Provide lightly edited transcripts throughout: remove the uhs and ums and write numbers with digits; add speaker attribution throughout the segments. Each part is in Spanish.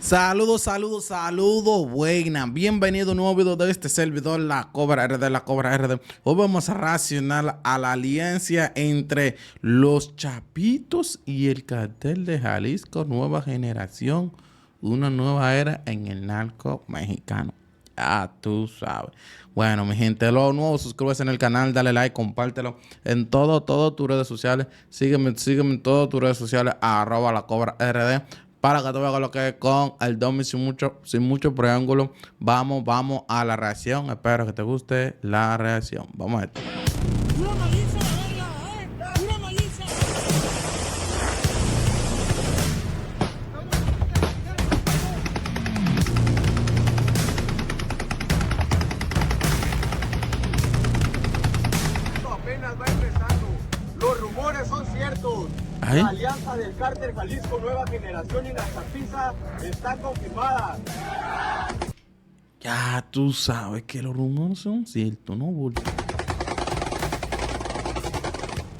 Speaker 1: Saludos, buenas. Bienvenido a un nuevo video de este servidor, La Cobra RD. Hoy vamos a reaccionar a la alianza entre los Chapitos y el Cartel de Jalisco Nueva Generación. Una nueva era en el narco mexicano. Ya tú sabes. Bueno, mi gente, lo nuevo, suscríbete en el canal, dale like, compártelo en todas tus redes sociales. Sígueme en todas tus redes sociales, @LaCobraRD, para que te veas lo que es con el Domi sin mucho preámbulo. Vamos a la reacción. Espero que te guste la reacción. Vamos a esto.
Speaker 2: ¡Una malicia, la verga! ¡Una malicia!
Speaker 3: Esto apenas va empezando. Los rumores son ciertos.
Speaker 1: ¿Ay?
Speaker 3: La alianza del Cártel Jalisco Nueva Generación y la Chapiza está confirmada.
Speaker 1: Ya tú sabes que los rumores son ciertos, ¿no, bulto?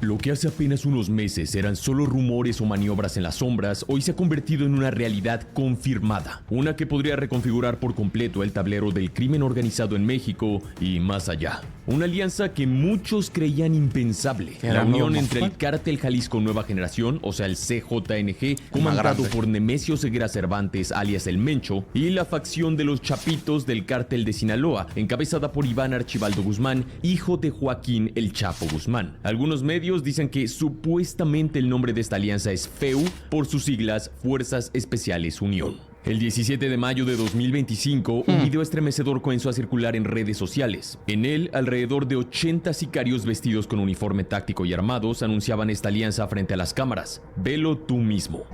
Speaker 4: Lo que hace apenas unos meses eran solo rumores o maniobras en las sombras, hoy se ha convertido en una realidad confirmada. Una que podría reconfigurar por completo el tablero del crimen organizado en México y más allá. Una alianza que muchos creían impensable. La unión entre el Cártel Jalisco Nueva Generación, o sea el CJNG, comandado por Nemesio Ceguera Cervantes, alias El Mencho, y la facción de los Chapitos del Cártel de Sinaloa, encabezada por Iván Archibaldo Guzmán, hijo de Joaquín El Chapo Guzmán. Algunos medios dicen que supuestamente el nombre de esta alianza es FEU, por sus siglas Fuerzas Especiales Unión. El 17 de mayo de 2025, un video estremecedor comenzó a circular en redes sociales. En él, alrededor de 80 sicarios vestidos con uniforme táctico y armados anunciaban esta alianza frente a las cámaras. Velo tú mismo.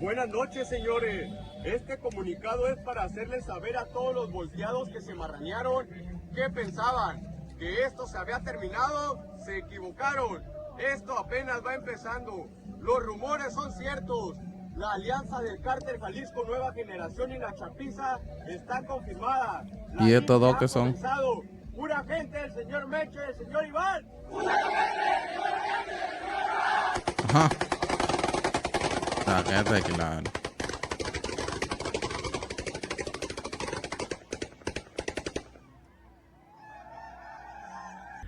Speaker 3: Buenas noches, señores. Este comunicado es para hacerles saber a todos los volteados que se marranearon qué pensaban. Que esto se había terminado, se equivocaron. Esto apenas va empezando. Los rumores son ciertos. La alianza del Cártel Jalisco Nueva Generación y la Chapiza está confirmada.
Speaker 1: ¿Y estos dos qué son?
Speaker 3: Pura gente, el señor Meche, el señor Iván.
Speaker 1: Ajá. Quédate claro.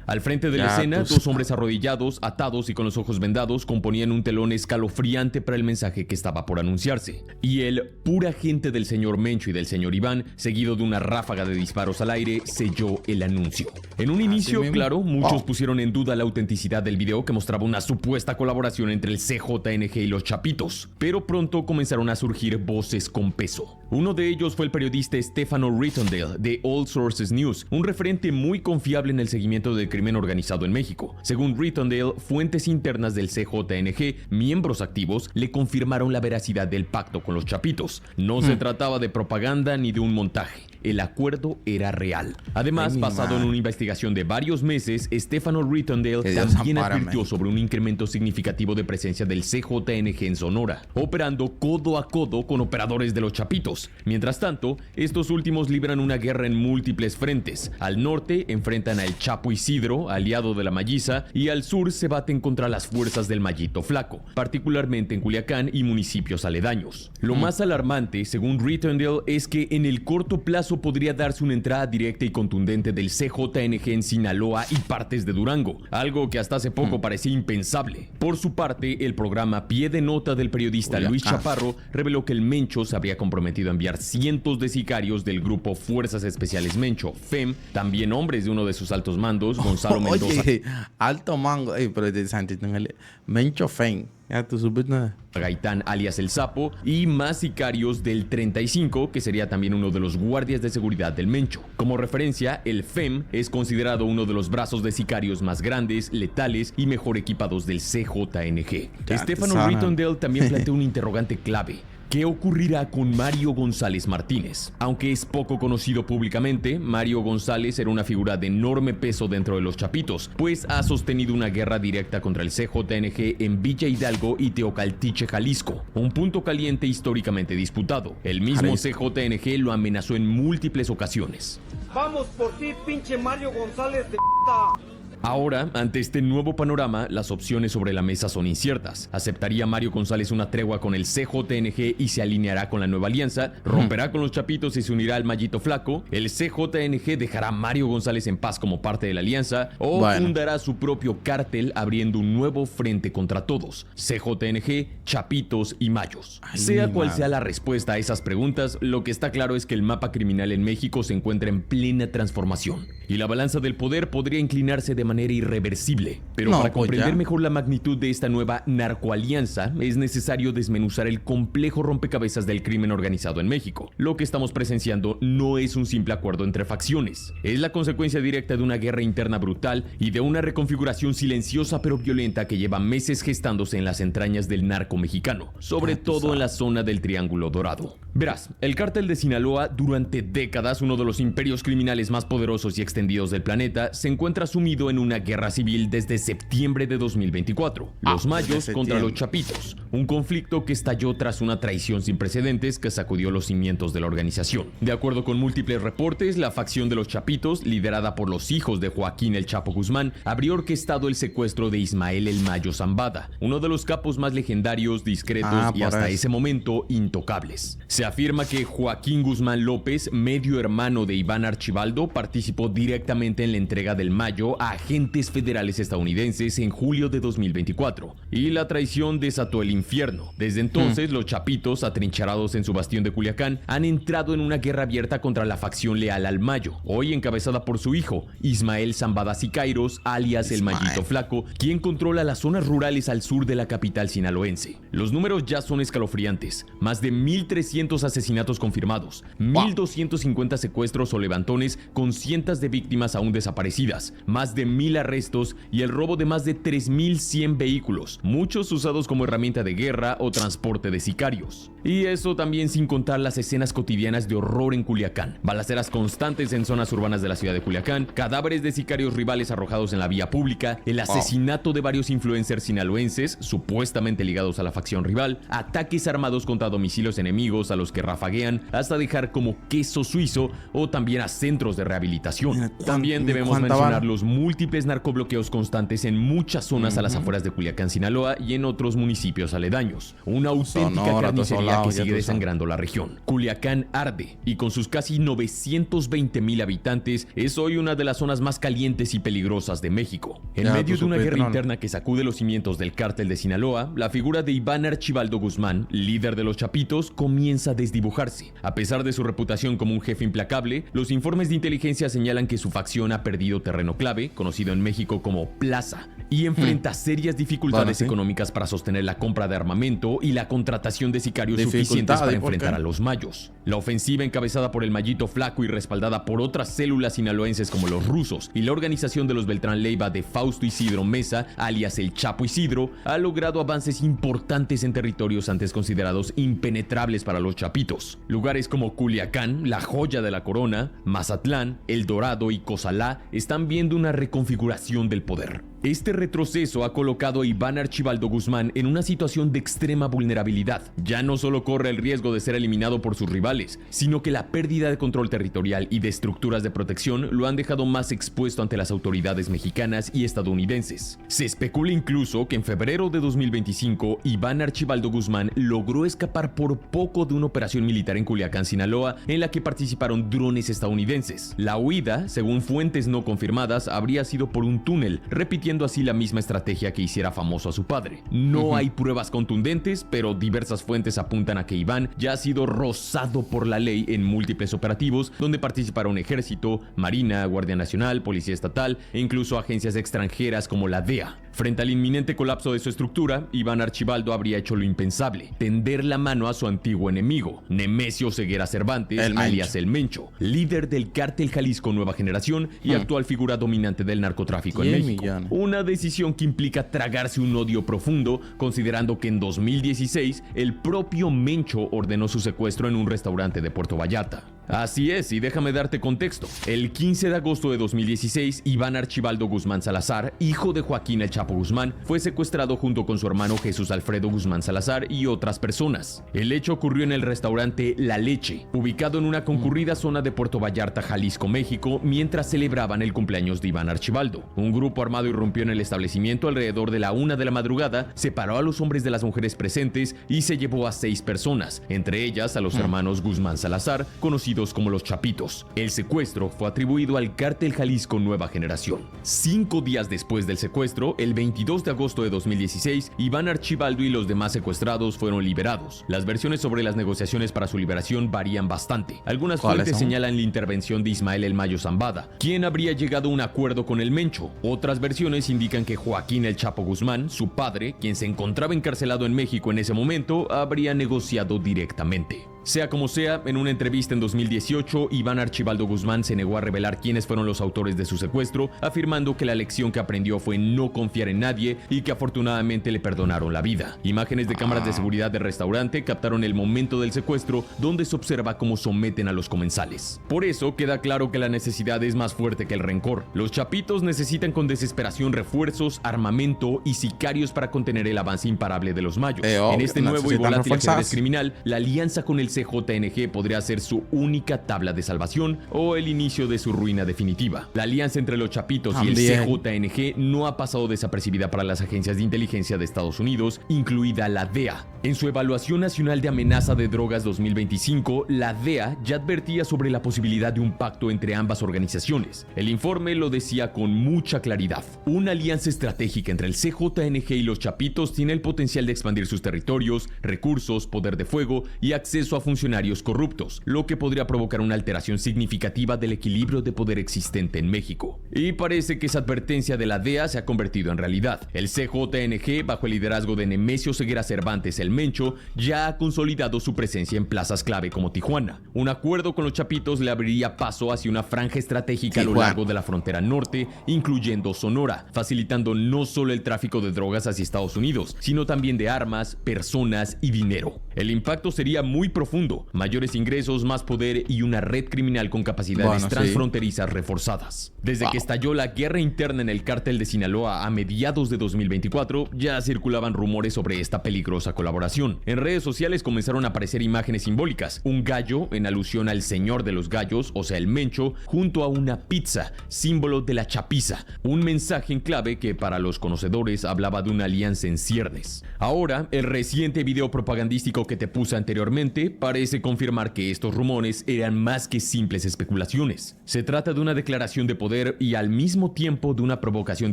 Speaker 4: Al frente de la escena, dos hombres arrodillados, atados y con los ojos vendados componían un telón escalofriante para el mensaje que estaba por anunciarse. Y el pura gente del señor Mencho y del señor Iván, seguido de una ráfaga de disparos al aire, selló el anuncio. En un inicio, claro, muchos pusieron en duda la autenticidad del video que mostraba una supuesta colaboración entre el CJNG y los Chapitos. Pero pronto comenzaron a surgir voces con peso. Uno de ellos fue el periodista Stefano Rittondale de All Sources News, un referente muy confiable en el seguimiento del crimen organizado en México. Según Rittondale, fuentes internas del CJNG, miembros activos, le confirmaron la veracidad del pacto con los Chapitos. No se trataba de propaganda ni de un montaje. El acuerdo era real. Además, basado en una investigación de varios meses, Stefano Rittondale también advirtió sobre un incremento significativo de presencia del CJNG en Sonora, operando codo a codo con operadores de los Chapitos. Mientras tanto, estos últimos libran una guerra en múltiples frentes. Al norte enfrentan al Chapo Isidro, aliado de la Malliza, y al sur se baten contra las fuerzas del Mallito Flaco, particularmente en Culiacán y municipios aledaños. Lo más alarmante, según Rittondale, es que en el corto plazo podría darse una entrada directa y contundente del CJNG en Sinaloa y partes de Durango, algo que hasta hace poco parecía impensable. Por su parte, el programa Pie de Nota del periodista Luis Chaparro reveló que el Mencho se habría comprometido a enviar cientos de sicarios del grupo Fuerzas Especiales Mencho, FEM, también hombres de uno de sus altos mandos, Gonzalo Mendoza.
Speaker 1: Oye, alto mango, pero de Santito en el Mencho FEM. Ya tú supiste nada.
Speaker 4: Gaitán alias El Sapo y más sicarios del 35, que sería también uno de los guardias de seguridad del Mencho. Como referencia, el FEM es considerado uno de los brazos de sicarios más grandes, letales y mejor equipados del CJNG. Stefano Rittondale también plantea un interrogante clave. ¿Qué ocurrirá con Mario González Martínez? Aunque es poco conocido públicamente, Mario González era una figura de enorme peso dentro de los Chapitos, pues ha sostenido una guerra directa contra el CJNG en Villa Hidalgo y Teocaltiche, Jalisco, un punto caliente históricamente disputado. El mismo CJNG lo amenazó en múltiples ocasiones.
Speaker 3: Vamos por ti, pinche Mario ¡González de p***!
Speaker 4: Ahora, ante este nuevo panorama, las opciones sobre la mesa son inciertas. ¿Aceptaría Mario González una tregua con el CJNG y se alineará con la nueva alianza? ¿Romperá con los Chapitos y se unirá al Mallito Flaco? ¿El CJNG dejará a Mario González en paz como parte de la alianza? ¿O fundará su propio cártel abriendo un nuevo frente contra todos? CJNG, Chapitos y Mayos. Sea cual sea la respuesta a esas preguntas, lo que está claro es que el mapa criminal en México se encuentra en plena transformación. Y la balanza del poder podría inclinarse de manera irreversible. Pero para comprender mejor la magnitud de esta nueva narcoalianza, es necesario desmenuzar el complejo rompecabezas del crimen organizado en México. Lo que estamos presenciando no es un simple acuerdo entre facciones. Es la consecuencia directa de una guerra interna brutal y de una reconfiguración silenciosa pero violenta que lleva meses gestándose en las entrañas del narco mexicano, sobre todo en la zona del Triángulo Dorado. Verás, el cártel de Sinaloa, durante décadas uno de los imperios criminales más poderosos y extendidos del planeta, se encuentra sumido en una guerra civil desde septiembre de 2024. Los Mayos contra los Chapitos, un conflicto que estalló tras una traición sin precedentes que sacudió los cimientos de la organización. De acuerdo con múltiples reportes, la facción de los Chapitos, liderada por los hijos de Joaquín El Chapo Guzmán, habría orquestado el secuestro de Ismael El Mayo Zambada, uno de los capos más legendarios, discretos y hasta ese momento intocables. Se afirma que Joaquín Guzmán López, medio hermano de Iván Archibaldo, participó directamente en la entrega del Mayo a agentes federales estadounidenses en julio de 2024, y la traición desató el infierno. Desde entonces, los Chapitos, atrincherados en su bastión de Culiacán, han entrado en una guerra abierta contra la facción leal al Mayo, hoy encabezada por su hijo, Ismael Zambada Sicairos, alias el Mallito Flaco, quien controla las zonas rurales al sur de la capital sinaloense. Los números ya son escalofriantes: más de 1,300 asesinatos confirmados, 1,250 secuestros o levantones con cientos de víctimas aún desaparecidas, más de 1,000 arrestos y el robo de más de 3,100 vehículos, muchos usados como herramienta de guerra o transporte de sicarios. Y eso también sin contar las escenas cotidianas de horror en Culiacán: balaceras constantes en zonas urbanas de la ciudad de Culiacán, cadáveres de sicarios rivales arrojados en la vía pública, el asesinato de varios influencers sinaloenses supuestamente ligados a la facción rival, ataques armados contra domicilios enemigos a los que rafaguean hasta dejar como queso suizo, o también a centros de rehabilitación. También debemos mencionar los múltiples narcobloqueos constantes en muchas zonas a las afueras de Culiacán, Sinaloa, y en otros municipios aledaños. Una auténtica carnicería que sigue desangrando la región. Culiacán arde, y con sus casi 920,000 habitantes, es hoy una de las zonas más calientes y peligrosas de México. En medio de una guerra interna que sacude los cimientos del cártel de Sinaloa, la figura de Iván Archibaldo Guzmán, líder de los Chapitos, comienza a desdibujarse. A pesar de su reputación como un jefe implacable, los informes de inteligencia señalan que su facción ha perdido terreno clave, conocido en México como plaza, y enfrenta serias dificultades económicas para sostener la compra de armamento y la contratación de sicarios suficientes para enfrentar a los Mayos. La ofensiva, encabezada por el Mallito Flaco y respaldada por otras células sinaloenses como los rusos y la organización de los Beltrán Leiva de Fausto Isidro Mesa, alias el Chapo Isidro, ha logrado avances importantes en territorios antes considerados impenetrables para los Chapitos. Lugares como Culiacán, la joya de la corona, Mazatlán, El Dorado y Cozalá están viendo una reconfiguración del poder. Este retroceso ha colocado a Iván Archibaldo Guzmán en una situación de extrema vulnerabilidad. Ya no solo corre el riesgo de ser eliminado por sus rivales, sino que la pérdida de control territorial y de estructuras de protección lo han dejado más expuesto ante las autoridades mexicanas y estadounidenses. Se especula incluso que en febrero de 2025, Iván Archibaldo Guzmán logró escapar por poco de una operación militar en Culiacán, Sinaloa, en la que participaron drones estadounidenses. La huida, según fuentes no confirmadas, habría sido por un túnel, repitiendo así la misma estrategia que hiciera famoso a su padre. No hay pruebas contundentes, pero diversas fuentes apuntan a que Iván ya ha sido rozado por la ley en múltiples operativos donde participaron ejército, marina, guardia nacional, policía estatal e incluso agencias extranjeras como la DEA. Frente al inminente colapso de su estructura, Iván Archibaldo habría hecho lo impensable: tender la mano a su antiguo enemigo, Nemesio Ceguera Cervantes, alias El Mencho, líder del cártel Jalisco Nueva Generación y actual figura dominante del narcotráfico en México. Una decisión que implica tragarse un odio profundo, considerando que en 2016 el propio Mencho ordenó su secuestro en un restaurante de Puerto Vallarta. Así es, y déjame darte contexto. El 15 de agosto de 2016, Iván Archibaldo Guzmán Salazar, hijo de Joaquín El Chapo Guzmán, fue secuestrado junto con su hermano Jesús Alfredo Guzmán Salazar y otras personas. El hecho ocurrió en el restaurante La Leche, ubicado en una concurrida zona de Puerto Vallarta, Jalisco, México, mientras celebraban el cumpleaños de Iván Archibaldo. Un grupo armado irrumpió en el establecimiento alrededor de la 1 de la madrugada, separó a los hombres de las mujeres presentes y se llevó a 6 personas, entre ellas a los hermanos Guzmán Salazar, conocidos como los Chapitos. El secuestro fue atribuido al Cártel Jalisco Nueva Generación. 5 días después del secuestro, el 22 de agosto de 2016, Iván Archibaldo y los demás secuestrados fueron liberados. Las versiones sobre las negociaciones para su liberación varían bastante. Algunas fuentes señalan la intervención de Ismael El Mayo Zambada, quien habría llegado a un acuerdo con el Mencho. Otras versiones indican que Joaquín El Chapo Guzmán, su padre, quien se encontraba encarcelado en México en ese momento, habría negociado directamente. Sea como sea, en una entrevista en 2018, Iván Archibaldo Guzmán se negó a revelar quiénes fueron los autores de su secuestro, afirmando que la lección que aprendió fue no confiar en nadie y que afortunadamente le perdonaron la vida. Imágenes de cámaras de seguridad del restaurante captaron el momento del secuestro, donde se observa cómo someten a los comensales. Por eso queda claro que la necesidad es más fuerte que el rencor. Los Chapitos necesitan con desesperación refuerzos, armamento y sicarios para contener el avance imparable de los Mayos. En este nuevo y volátil ajedrez criminal, la alianza con el CJNG podría ser su única tabla de salvación o el inicio de su ruina definitiva. La alianza entre los Chapitos y el CJNG no ha pasado desapercibida para las agencias de inteligencia de Estados Unidos, incluida la DEA. En su evaluación nacional de amenaza de drogas 2025, la DEA ya advertía sobre la posibilidad de un pacto entre ambas organizaciones. El informe lo decía con mucha claridad. Una alianza estratégica entre el CJNG y los Chapitos tiene el potencial de expandir sus territorios, recursos, poder de fuego y acceso a funcionarios corruptos, lo que podría provocar una alteración significativa del equilibrio de poder existente en México. Y parece que esa advertencia de la DEA se ha convertido en realidad. El CJNG, bajo el liderazgo de Nemesio Ceguera Cervantes el Mencho, ya ha consolidado su presencia en plazas clave como Tijuana. Un acuerdo con los Chapitos le abriría paso hacia una franja estratégica a lo largo de la frontera norte, incluyendo Sonora, facilitando no solo el tráfico de drogas hacia Estados Unidos, sino también de armas, personas y dinero. El impacto sería muy profundo: mayores ingresos, más poder y una red criminal con capacidades transfronterizas reforzadas. Desde que estalló la guerra interna en el cártel de Sinaloa a mediados de 2024, ya circulaban rumores sobre esta peligrosa colaboración. En redes sociales comenzaron a aparecer imágenes simbólicas: un gallo en alusión al señor de los gallos, o sea el Mencho, junto a una pizza, símbolo de la chapiza, un mensaje en clave que para los conocedores hablaba de una alianza en ciernes. Ahora, el reciente video propagandístico que te puse anteriormente parece confirmar que estos rumores eran más que simples especulaciones. Se trata de una declaración de poder y al mismo tiempo de una provocación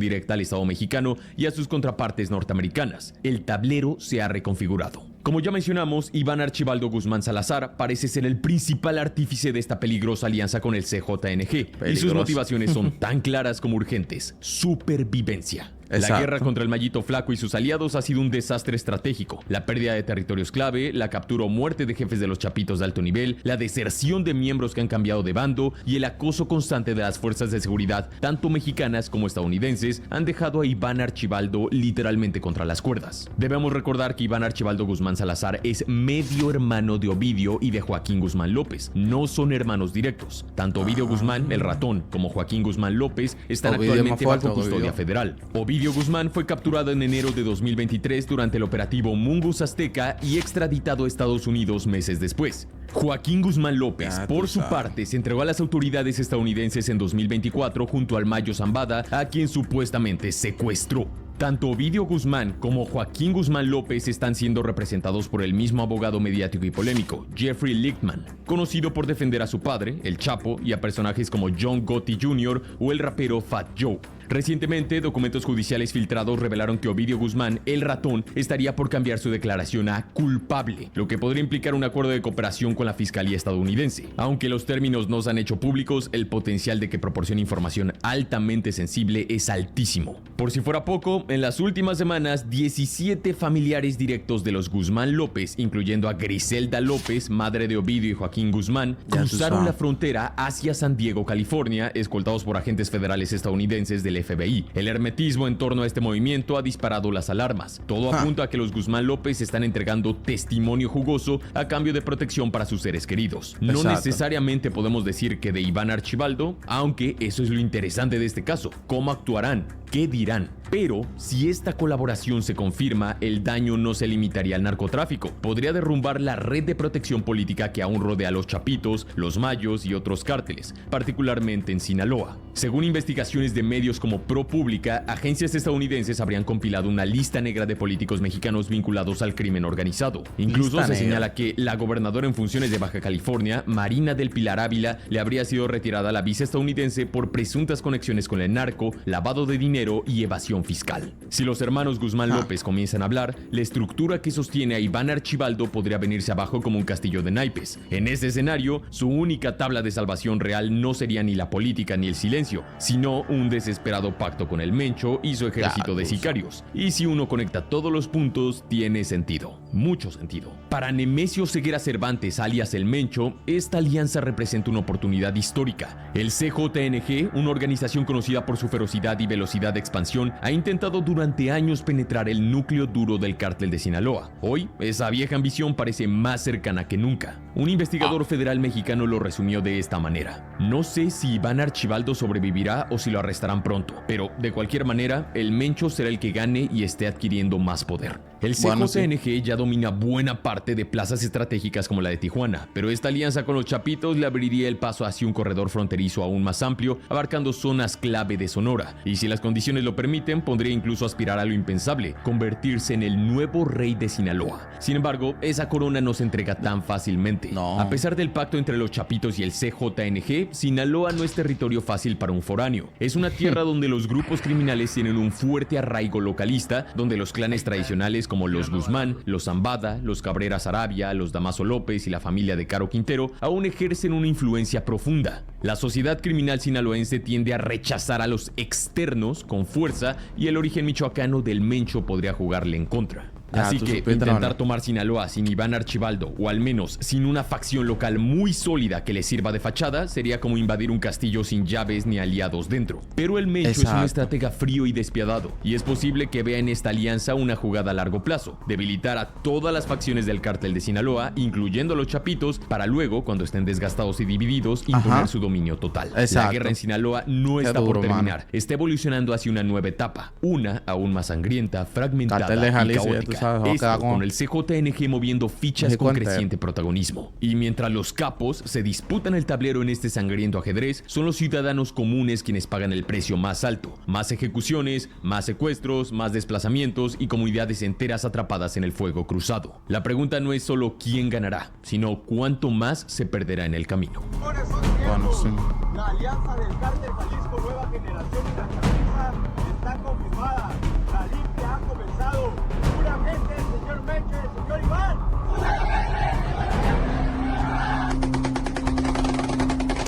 Speaker 4: directa al Estado mexicano y a sus contrapartes norteamericanas. El tablero se ha reconfigurado. Como ya mencionamos, Iván Archibaldo Guzmán Salazar parece ser el principal artífice de esta peligrosa alianza con el CJNG. Y sus motivaciones son tan claras como urgentes: supervivencia. Exacto. La guerra contra el Mayito Flaco y sus aliados ha sido un desastre estratégico. La pérdida de territorios clave, la captura o muerte de jefes de los Chapitos de alto nivel, la deserción de miembros que han cambiado de bando y el acoso constante de las fuerzas de seguridad, tanto mexicanas como estadounidenses, han dejado a Iván Archibaldo literalmente contra las cuerdas. Debemos recordar que Iván Archibaldo Guzmán Salazar es medio hermano de Ovidio y de Joaquín Guzmán López. No son hermanos directos. Tanto Ovidio Guzmán, el ratón, como Joaquín Guzmán López están actualmente bajo custodia federal. Ovidio Guzmán fue capturado en enero de 2023 durante el operativo Mungus Azteca y extraditado a Estados Unidos meses después. Joaquín Guzmán López, por su parte, se entregó a las autoridades estadounidenses en 2024 junto al Mayo Zambada, a quien supuestamente secuestró. Tanto Ovidio Guzmán como Joaquín Guzmán López están siendo representados por el mismo abogado mediático y polémico, Jeffrey Lichtman, conocido por defender a su padre, el Chapo, y a personajes como John Gotti Jr. o el rapero Fat Joe. Recientemente, documentos judiciales filtrados revelaron que Ovidio Guzmán, el ratón, estaría por cambiar su declaración a culpable, lo que podría implicar un acuerdo de cooperación con la fiscalía estadounidense. Aunque los términos no se han hecho públicos, el potencial de que proporcione información altamente sensible es altísimo. Por si fuera poco, en las últimas semanas, 17 familiares directos de los Guzmán López, incluyendo a Griselda López, madre de Ovidio y Joaquín Guzmán, cruzaron la frontera hacia San Diego, California, escoltados por agentes federales estadounidenses del del FBI. El hermetismo en torno a este movimiento ha disparado las alarmas. Todo apunta a que los Guzmán López están entregando testimonio jugoso a cambio de protección para sus seres queridos. No
Speaker 1: Exacto.
Speaker 4: necesariamente podemos decir que de Iván Archibaldo, aunque eso es lo interesante de este caso. ¿Cómo actuarán? ¿Qué dirán? Pero si esta colaboración se confirma, el daño no se limitaría al narcotráfico. Podría derrumbar la red de protección política que aún rodea a los Chapitos, los Mayos y otros cárteles, particularmente en Sinaloa. Según investigaciones de medios como ProPublica, agencias estadounidenses habrían compilado una lista negra de políticos mexicanos vinculados al crimen organizado. Incluso
Speaker 1: Lista
Speaker 4: se
Speaker 1: negra.
Speaker 4: señala que la gobernadora en funciones de Baja California, Marina del Pilar Ávila, le habría sido retirada la visa estadounidense por presuntas conexiones con el narco, lavado de dinero y evasión fiscal. Si los hermanos Guzmán López comienzan a hablar, la estructura que sostiene a Iván Archibaldo podría venirse abajo como un castillo de naipes. En este escenario, su única tabla de salvación real no sería ni la política ni el silencio, sino un desesperado pacto con el Mencho y su ejército de sicarios. Y si uno conecta todos los puntos, tiene sentido. Mucho sentido. Para Nemesio Ceguera Cervantes, alias el Mencho, esta alianza representa una oportunidad histórica. El CJNG, una organización conocida por su ferocidad y velocidad de expansión, ha intentado durante años penetrar el núcleo duro del cártel de Sinaloa. Hoy, esa vieja ambición parece más cercana que nunca. Un investigador federal mexicano lo resumió de esta manera: no sé si Iván Archibaldo sobrevivirá o si lo arrestarán pronto, pero de cualquier manera, el Mencho será el que gane y esté adquiriendo más poder. El CJNG ya domina buena parte de plazas estratégicas como la de Tijuana, pero esta alianza con los Chapitos le abriría el paso hacia un corredor fronterizo aún más amplio, abarcando zonas clave de Sonora, y si las condiciones lo permiten, podría incluso aspirar a lo impensable, convertirse en el nuevo rey de Sinaloa. Sin embargo, esa corona no se entrega tan fácilmente.
Speaker 1: No.
Speaker 4: A pesar del pacto entre los Chapitos y el CJNG, Sinaloa no es territorio fácil para un foráneo. Es una tierra donde los grupos criminales tienen un fuerte arraigo localista, donde los clanes tradicionales como los Guzmán, los Zambada, los Cabrera Sarabia, los Damaso López y la familia de Caro Quintero aún ejercen una influencia profunda. La sociedad criminal sinaloense tiende a rechazar a los externos con fuerza y el origen michoacano del Mencho podría jugarle en contra. Así
Speaker 1: tú
Speaker 4: que
Speaker 1: supiste,
Speaker 4: intentar
Speaker 1: ¿no?
Speaker 4: tomar Sinaloa sin Iván Archibaldo, o al menos sin una facción local muy sólida que le sirva de fachada, sería como invadir un castillo sin llaves ni aliados dentro. Pero el Mencho es un
Speaker 1: Exacto.
Speaker 4: estratega frío y despiadado, y es posible que vea en esta alianza una jugada a largo plazo: debilitar a todas las facciones del cártel de Sinaloa, incluyendo a los Chapitos, para luego, cuando estén desgastados y divididos, imponer
Speaker 1: Ajá.
Speaker 4: su dominio total. La
Speaker 1: Exacto.
Speaker 4: guerra en Sinaloa no
Speaker 1: Qué
Speaker 4: está por
Speaker 1: duro,
Speaker 4: terminar,
Speaker 1: mano.
Speaker 4: está evolucionando hacia una nueva etapa, una aún más sangrienta, fragmentada
Speaker 1: Cartel de
Speaker 4: y
Speaker 1: Jalisco, ya tú
Speaker 4: caótica.
Speaker 1: sabes, va a
Speaker 4: Esto
Speaker 1: quedar
Speaker 4: con el CJNG moviendo fichas
Speaker 1: México
Speaker 4: con
Speaker 1: entero.
Speaker 4: creciente protagonismo. Y mientras los capos se disputan el tablero en este sangriento ajedrez, son los ciudadanos comunes quienes pagan el precio más alto. Más ejecuciones, más secuestros, más desplazamientos y comunidades enteras atrapadas en el fuego cruzado. La pregunta no es solo quién ganará, sino cuánto más se perderá en el camino.
Speaker 3: Señores, son
Speaker 1: Bueno,
Speaker 3: ciertos.
Speaker 1: sí.
Speaker 3: La alianza del cártel Jalisco Nueva Generación y la Chapiza está confirmada. La limpia ha comenzado. Puramente el señor Mencho y el señor Iván.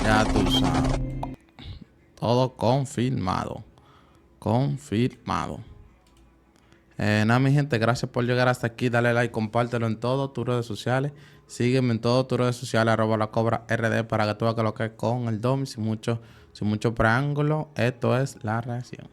Speaker 1: Ya tú sabes. Todo confirmado. Confirmado. Nada, mi gente, gracias por llegar hasta aquí. Dale like, compártelo en todas tus redes sociales. Sígueme en todas tus redes sociales, @lacobra_rd, para que tú veas que lo que es con el Domi, sin mucho preámbulo. Esto es La Reacción.